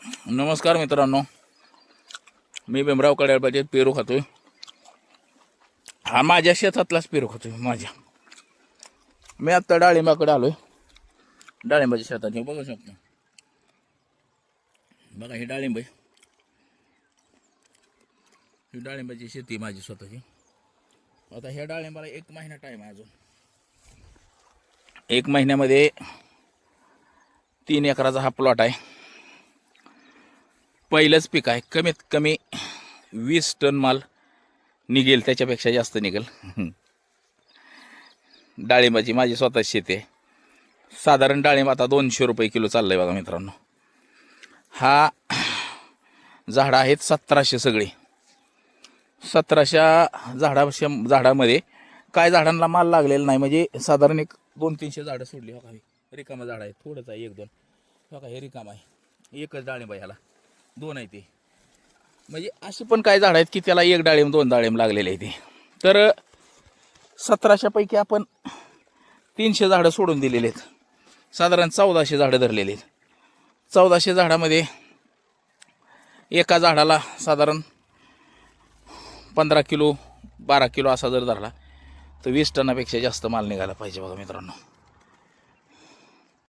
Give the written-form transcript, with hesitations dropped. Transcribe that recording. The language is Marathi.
नमस्कार मित्रांनो, मी भीमराव कड्याळपाटीत पेरू खातोय. हा माझ्या शेतातलाच पेरू खातोय. मी आत्ता डाळिंबाकडे आलोय. डाळिंबाच्या शेतात हे बघू शकतो. बघा ही डाळिंब आहे. ही डाळिंबाची शेती माझी स्वतःची. आता ह्या डाळिंबाला 1 महिना टाईम आहे. अजून 1 महिन्यामध्ये 3 एकराचा हा प्लॉट आहे. पहिलंच पीक आहे. कमीत कमी 20 टन माल निघेल, त्याच्यापेक्षा जास्त निघेल. डाळिंबाची माझी स्वतःची शेती आहे. साधारण डाळिंब आता 200 रुपये किलो चाललंय बघा मित्रांनो. हा झाडं आहेत 1700 सगळी. 1700 झाडामध्ये काय झाडांना माल लागलेला नाही. म्हणजे साधारण 200-300 झाडं सोडली. हो का, रिकामं झाड आहे. थोडंच आहे 1-2. हो का, हे रिकाम आहे. एकच डाळिंब आहे ह्याला. 2 आहे ते. म्हणजे अशी पण काय झाड आहेत की त्याला 1 डाळिंब 2 डाळिंब लागलेले आहे ते. तर 1700 पैकी आपण 300 झाडं सोडून दिलेले आहेत. साधारण 1400 झाडं धरलेली आहेत. 1400 झाडामध्ये एका झाडाला साधारण 15 किलो 12 किलो असा जर धरला तर 20 टनापेक्षा जास्त माल निघाला पाहिजे बघा मित्रांनो.